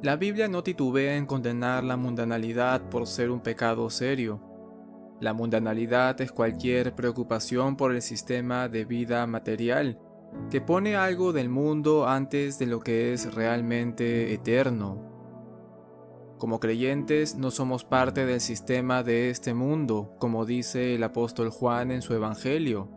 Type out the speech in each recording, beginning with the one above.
La Biblia no titubea en condenar la mundanalidad por ser un pecado serio. La mundanalidad es cualquier preocupación por el sistema de vida material, que pone algo del mundo antes de lo que es realmente eterno. Como creyentes no somos parte del sistema de este mundo, como dice el apóstol Juan en su Evangelio.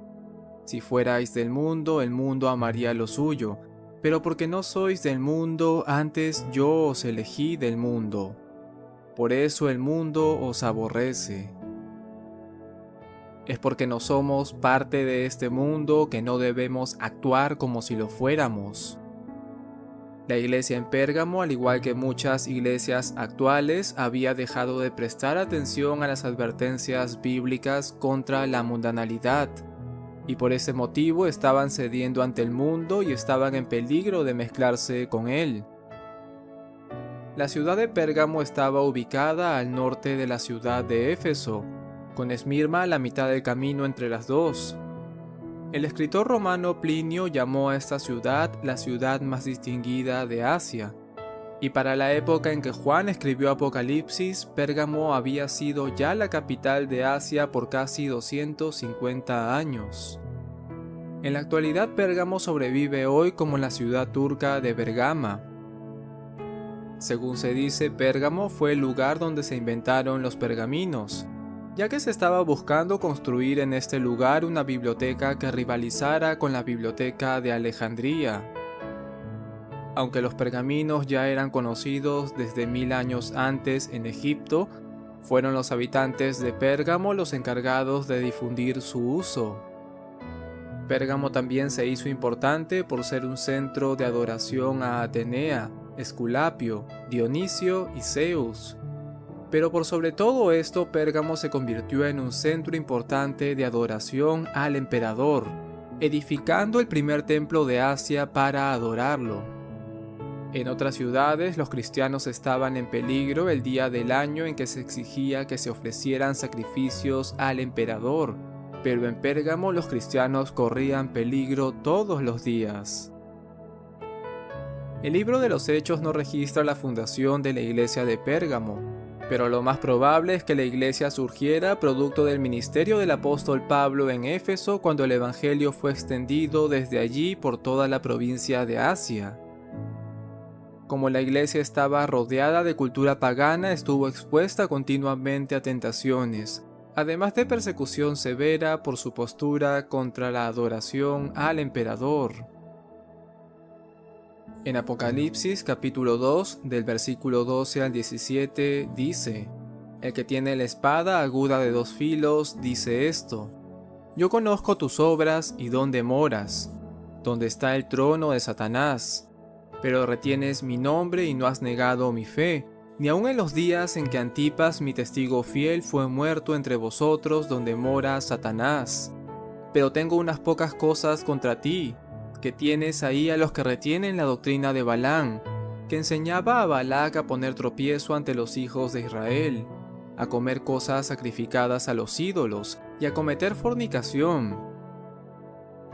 Si fuerais del mundo, el mundo amaría lo suyo, pero porque no sois del mundo, antes yo os elegí del mundo. Por eso el mundo os aborrece. Es porque no somos parte de este mundo que no debemos actuar como si lo fuéramos. La iglesia en Pérgamo, al igual que muchas iglesias actuales, había dejado de prestar atención a las advertencias bíblicas contra la mundanalidad, y por ese motivo estaban cediendo ante el mundo y estaban en peligro de mezclarse con él. La ciudad de Pérgamo estaba ubicada al norte de la ciudad de Éfeso, con Esmirna a la mitad del camino entre las dos. El escritor romano Plinio llamó a esta ciudad la ciudad más distinguida de Asia, y para la época en que Juan escribió Apocalipsis, Pérgamo había sido ya la capital de Asia por casi 250 años. En la actualidad Pérgamo sobrevive hoy como la ciudad turca de Bergama. Según se dice, Pérgamo fue el lugar donde se inventaron los pergaminos, ya que se estaba buscando construir en este lugar una biblioteca que rivalizara con la biblioteca de Alejandría. Aunque los pergaminos ya eran conocidos desde 1000 años antes en Egipto, fueron los habitantes de Pérgamo los encargados de difundir su uso. Pérgamo también se hizo importante por ser un centro de adoración a Atenea, Esculapio, Dionisio y Zeus. Pero por sobre todo esto, Pérgamo se convirtió en un centro importante de adoración al emperador, edificando el primer templo de Asia para adorarlo. En otras ciudades, los cristianos estaban en peligro el día del año en que se exigía que se ofrecieran sacrificios al emperador, pero en Pérgamo los cristianos corrían peligro todos los días. El libro de los Hechos no registra la fundación de la iglesia de Pérgamo, pero lo más probable es que la iglesia surgiera producto del ministerio del apóstol Pablo en Éfeso cuando el evangelio fue extendido desde allí por toda la provincia de Asia. Como la iglesia estaba rodeada de cultura pagana, estuvo expuesta continuamente a tentaciones, además de persecución severa por su postura contra la adoración al emperador. En Apocalipsis capítulo 2, del versículo 12 al 17, dice: El que tiene la espada aguda de dos filos dice esto: Yo conozco tus obras y dónde moras, donde está el trono de Satanás, pero retienes mi nombre y no has negado mi fe, ni aun en los días en que Antipas, mi testigo fiel, fue muerto entre vosotros donde mora Satanás. Pero tengo unas pocas cosas contra ti, que tienes ahí a los que retienen la doctrina de Balaam, que enseñaba a Balac a poner tropiezo ante los hijos de Israel, a comer cosas sacrificadas a los ídolos y a cometer fornicación.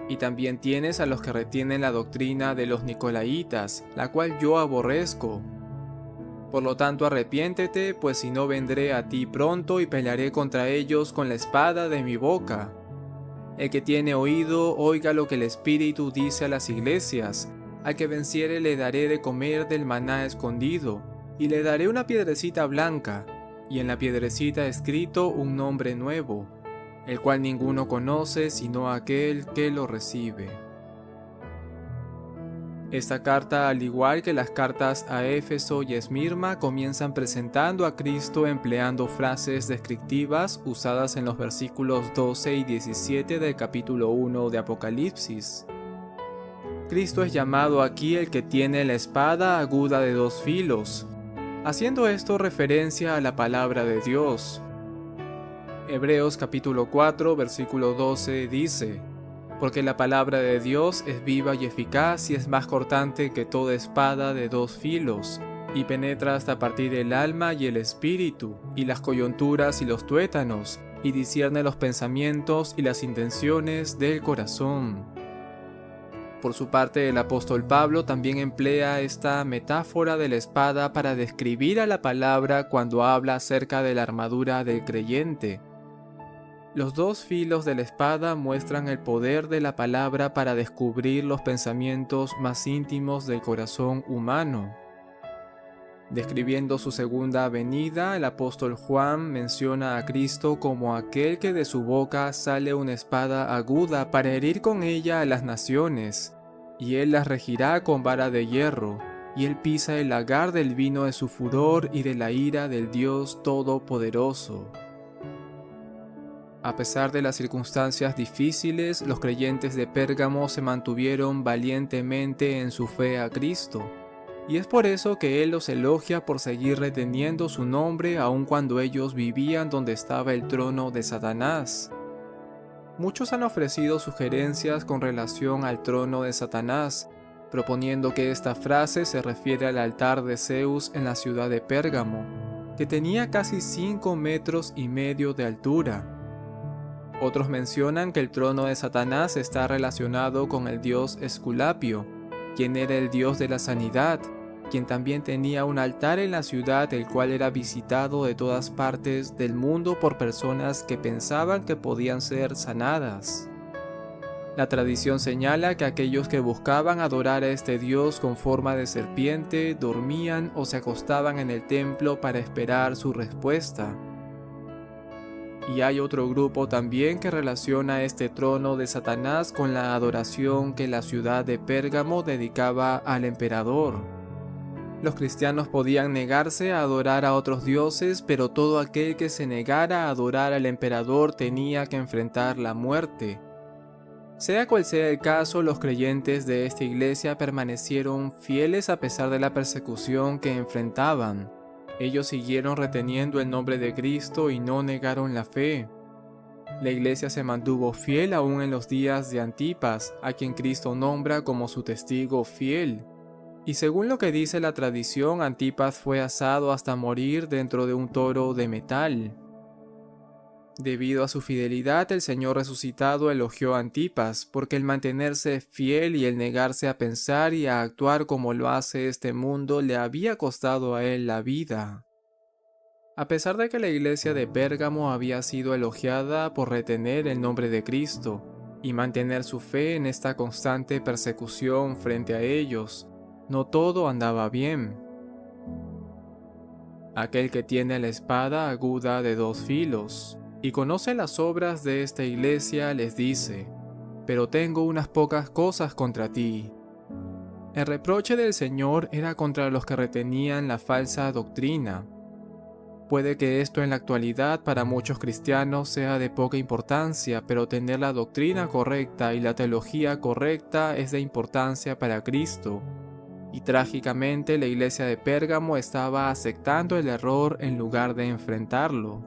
Y también tienes a los que retienen la doctrina de los Nicolaitas, la cual yo aborrezco. Por lo tanto arrepiéntete, pues si no vendré a ti pronto y pelearé contra ellos con la espada de mi boca. El que tiene oído, oiga lo que el Espíritu dice a las iglesias. Al que venciere le daré de comer del maná escondido, y le daré una piedrecita blanca, y en la piedrecita escrito un nombre nuevo, el cual ninguno conoce sino aquel que lo recibe. Esta carta, al igual que las cartas a Éfeso y Esmirna, comienzan presentando a Cristo empleando frases descriptivas usadas en los versículos 12 y 17 del capítulo 1 de Apocalipsis. Cristo es llamado aquí el que tiene la espada aguda de dos filos, haciendo esto referencia a la palabra de Dios. Hebreos capítulo 4, versículo 12 dice: Porque la palabra de Dios es viva y eficaz y es más cortante que toda espada de dos filos, y penetra hasta partir el alma y el espíritu, y las coyunturas y los tuétanos, y discierne los pensamientos y las intenciones del corazón. Por su parte, el apóstol Pablo también emplea esta metáfora de la espada para describir a la palabra cuando habla acerca de la armadura del creyente. Los dos filos de la espada muestran el poder de la palabra para descubrir los pensamientos más íntimos del corazón humano. Describiendo su segunda venida, el apóstol Juan menciona a Cristo como aquel que de su boca sale una espada aguda para herir con ella a las naciones, y él las regirá con vara de hierro, y él pisa el lagar del vino de su furor y de la ira del Dios Todopoderoso. A pesar de las circunstancias difíciles, los creyentes de Pérgamo se mantuvieron valientemente en su fe a Cristo. Y es por eso que él los elogia por seguir reteniendo su nombre aun cuando ellos vivían donde estaba el trono de Satanás. Muchos han ofrecido sugerencias con relación al trono de Satanás, proponiendo que esta frase se refiere al altar de Zeus en la ciudad de Pérgamo, que tenía casi 5,5 metros de altura. Otros mencionan que el trono de Satanás está relacionado con el dios Esculapio, quien era el dios de la sanidad, quien también tenía un altar en la ciudad, el cual era visitado de todas partes del mundo por personas que pensaban que podían ser sanadas. La tradición señala que aquellos que buscaban adorar a este dios con forma de serpiente dormían o se acostaban en el templo para esperar su respuesta. Y hay otro grupo también que relaciona este trono de Satanás con la adoración que la ciudad de Pérgamo dedicaba al emperador. Los cristianos podían negarse a adorar a otros dioses, pero todo aquel que se negara a adorar al emperador tenía que enfrentar la muerte. Sea cual sea el caso, los creyentes de esta iglesia permanecieron fieles a pesar de la persecución que enfrentaban. Ellos siguieron reteniendo el nombre de Cristo y no negaron la fe. La iglesia se mantuvo fiel aún en los días de Antipas, a quien Cristo nombra como su testigo fiel. Y según lo que dice la tradición, Antipas fue asado hasta morir dentro de un toro de metal. Debido a su fidelidad, el Señor resucitado elogió a Antipas, porque el mantenerse fiel y el negarse a pensar y a actuar como lo hace este mundo le había costado a él la vida. A pesar de que la iglesia de Pérgamo había sido elogiada por retener el nombre de Cristo y mantener su fe en esta constante persecución frente a ellos, no todo andaba bien. Aquel que tiene la espada aguda de 2 filos y conoce las obras de esta iglesia les dice: pero tengo unas pocas cosas contra ti. El reproche del Señor era contra los que retenían la falsa doctrina. Puede que esto en la actualidad para muchos cristianos sea de poca importancia, pero tener la doctrina correcta y la teología correcta es de importancia para Cristo. Y trágicamente la iglesia de Pérgamo estaba aceptando el error en lugar de enfrentarlo.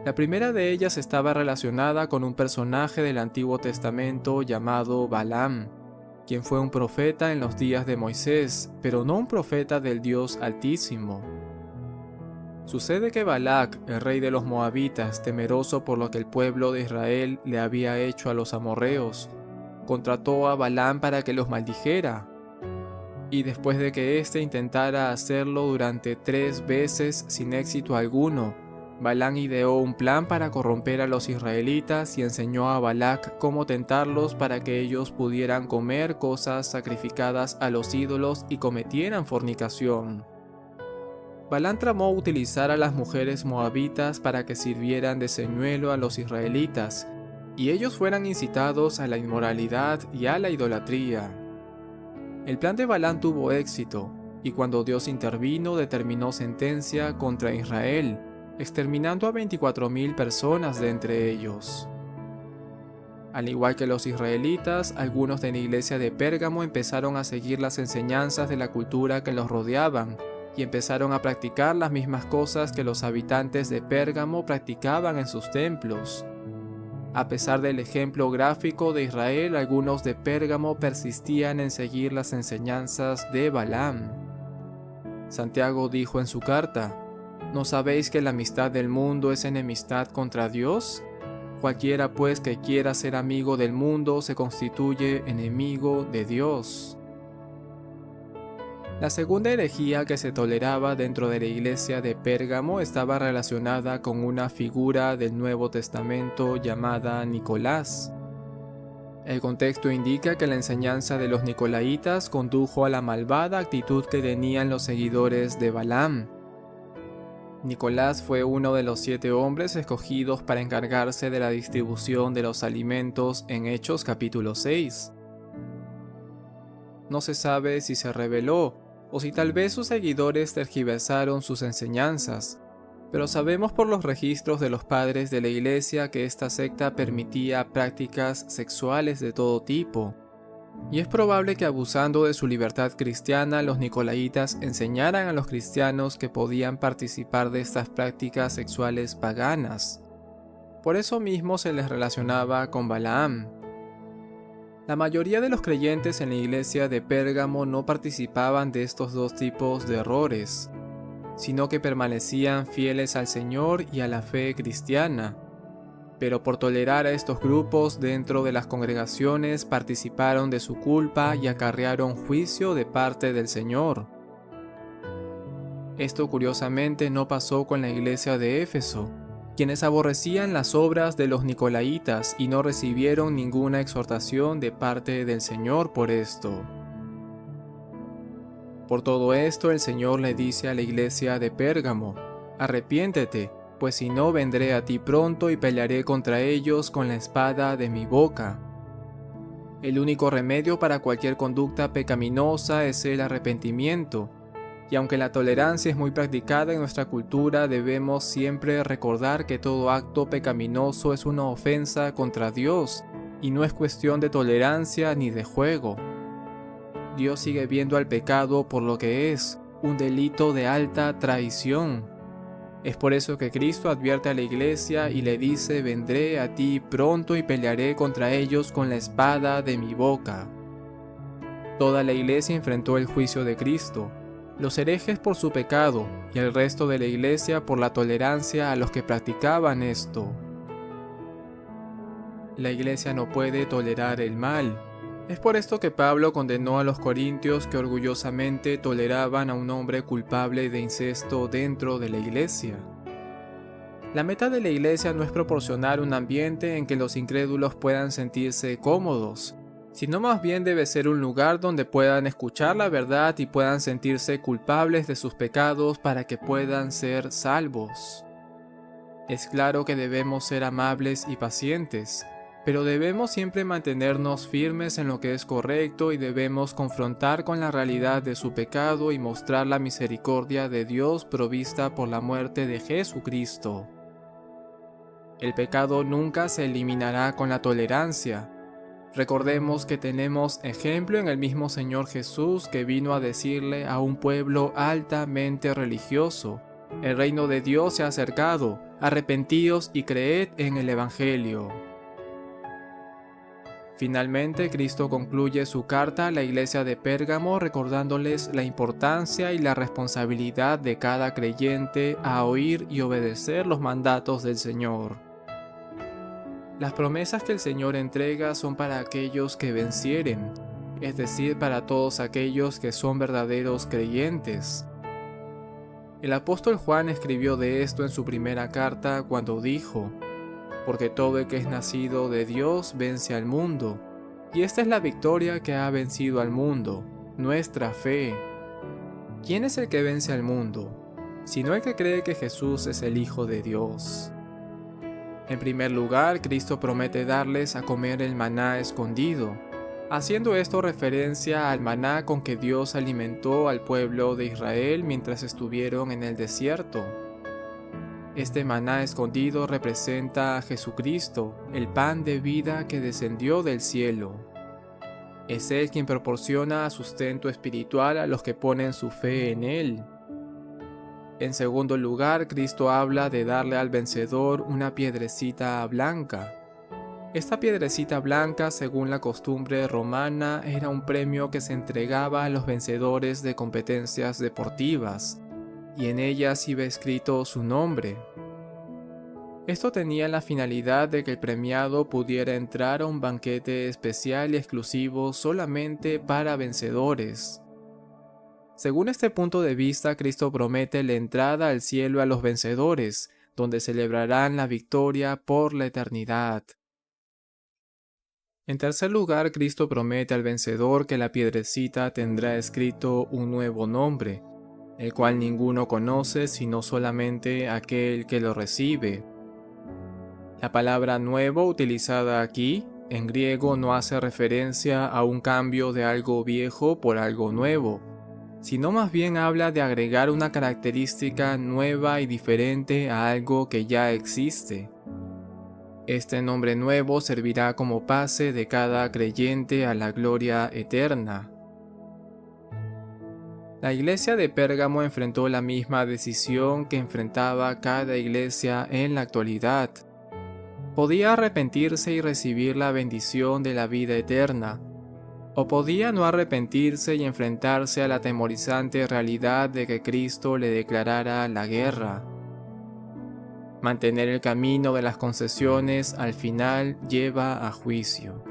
La primera de ellas estaba relacionada con un personaje del Antiguo Testamento llamado Balaam, quien fue un profeta en los días de Moisés, pero no un profeta del Dios Altísimo. Sucede que Balac, el rey de los moabitas, temeroso por lo que el pueblo de Israel le había hecho a los amorreos, contrató a Balaam para que los maldijera. Y después de que éste intentara hacerlo durante 3 veces sin éxito alguno, Balaam ideó un plan para corromper a los israelitas y enseñó a Balac cómo tentarlos para que ellos pudieran comer cosas sacrificadas a los ídolos y cometieran fornicación. Balaam tramó utilizar a las mujeres moabitas para que sirvieran de señuelo a los israelitas, y ellos fueran incitados a la inmoralidad y a la idolatría. El plan de Balaam tuvo éxito, y cuando Dios intervino determinó sentencia contra Israel, exterminando a 24,000 personas de entre ellos. Al igual que los israelitas, algunos de la iglesia de Pérgamo empezaron a seguir las enseñanzas de la cultura que los rodeaban, y empezaron a practicar las mismas cosas que los habitantes de Pérgamo practicaban en sus templos. A pesar del ejemplo gráfico de Israel, algunos de Pérgamo persistían en seguir las enseñanzas de Balaam. Santiago dijo en su carta: ¿no sabéis que la amistad del mundo es enemistad contra Dios? Cualquiera pues que quiera ser amigo del mundo se constituye enemigo de Dios. La segunda herejía que se toleraba dentro de la iglesia de Pérgamo estaba relacionada con una figura del Nuevo Testamento llamada Nicolás. El contexto indica que la enseñanza de los nicolaitas condujo a la malvada actitud que tenían los seguidores de Balaam. Nicolás fue uno de los 7 hombres escogidos para encargarse de la distribución de los alimentos en Hechos capítulo 6. No se sabe si se rebeló o si tal vez sus seguidores tergiversaron sus enseñanzas, pero sabemos por los registros de los padres de la iglesia que esta secta permitía prácticas sexuales de todo tipo. Y es probable que abusando de su libertad cristiana, los nicolaitas enseñaran a los cristianos que podían participar de estas prácticas sexuales paganas. Por eso mismo se les relacionaba con Balaam. La mayoría de los creyentes en la iglesia de Pérgamo no participaban de estos dos tipos de errores, sino que permanecían fieles al Señor y a la fe cristiana. Pero por tolerar a estos grupos dentro de las congregaciones participaron de su culpa y acarrearon juicio de parte del Señor. Esto curiosamente no pasó con la iglesia de Éfeso, quienes aborrecían las obras de los nicolaitas y no recibieron ninguna exhortación de parte del Señor por esto. Por todo esto el Señor le dice a la iglesia de Pérgamo: arrepiéntete, pues si no vendré a ti pronto y pelearé contra ellos con la espada de mi boca. El único remedio para cualquier conducta pecaminosa es el arrepentimiento, y aunque la tolerancia es muy practicada en nuestra cultura, debemos siempre recordar que todo acto pecaminoso es una ofensa contra Dios, y no es cuestión de tolerancia ni de juego. Dios sigue viendo al pecado por lo que es, un delito de alta traición. Es por eso que Cristo advierte a la iglesia y le dice: vendré a ti pronto y pelearé contra ellos con la espada de mi boca. Toda la iglesia enfrentó el juicio de Cristo, los herejes por su pecado y el resto de la iglesia por la tolerancia a los que practicaban esto. La iglesia no puede tolerar el mal. Es por esto que Pablo condenó a los corintios que orgullosamente toleraban a un hombre culpable de incesto dentro de la iglesia. La meta de la iglesia no es proporcionar un ambiente en que los incrédulos puedan sentirse cómodos, sino más bien debe ser un lugar donde puedan escuchar la verdad y puedan sentirse culpables de sus pecados para que puedan ser salvos. Es claro que debemos ser amables y pacientes, pero debemos siempre mantenernos firmes en lo que es correcto y debemos confrontar con la realidad de su pecado y mostrar la misericordia de Dios provista por la muerte de Jesucristo. El pecado nunca se eliminará con la tolerancia. Recordemos que tenemos ejemplo en el mismo Señor Jesús, que vino a decirle a un pueblo altamente religioso: el reino de Dios se ha acercado, arrepentíos y creed en el Evangelio. Finalmente, Cristo concluye su carta a la iglesia de Pérgamo recordándoles la importancia y la responsabilidad de cada creyente a oír y obedecer los mandatos del Señor. Las promesas que el Señor entrega son para aquellos que vencieren, es decir, para todos aquellos que son verdaderos creyentes. El apóstol Juan escribió de esto en su primera carta cuando dijo: porque todo el que es nacido de Dios vence al mundo, y esta es la victoria que ha vencido al mundo, nuestra fe. ¿Quién es el que vence al mundo? Sino el que cree que Jesús es el Hijo de Dios. En primer lugar, Cristo promete darles a comer el maná escondido, haciendo esto referencia al maná con que Dios alimentó al pueblo de Israel mientras estuvieron en el desierto. Este maná escondido representa a Jesucristo, el pan de vida que descendió del cielo. Es Él quien proporciona sustento espiritual a los que ponen su fe en Él. En segundo lugar, Cristo habla de darle al vencedor una piedrecita blanca. Esta piedrecita blanca, según la costumbre romana, era un premio que se entregaba a los vencedores de competencias deportivas, y en ellas iba escrito su nombre. Esto tenía la finalidad de que el premiado pudiera entrar a un banquete especial y exclusivo solamente para vencedores. Según este punto de vista, Cristo promete la entrada al cielo a los vencedores, donde celebrarán la victoria por la eternidad. En tercer lugar, Cristo promete al vencedor que la piedrecita tendrá escrito un nuevo nombre, el cual ninguno conoce sino solamente aquel que lo recibe. La palabra nuevo utilizada aquí, en griego, no hace referencia a un cambio de algo viejo por algo nuevo, sino más bien habla de agregar una característica nueva y diferente a algo que ya existe. Este nombre nuevo servirá como pase de cada creyente a la gloria eterna. La iglesia de Pérgamo enfrentó la misma decisión que enfrentaba cada iglesia en la actualidad. Podía arrepentirse y recibir la bendición de la vida eterna, o podía no arrepentirse y enfrentarse a la atemorizante realidad de que Cristo le declarara la guerra. Mantener el camino de las concesiones al final lleva a juicio.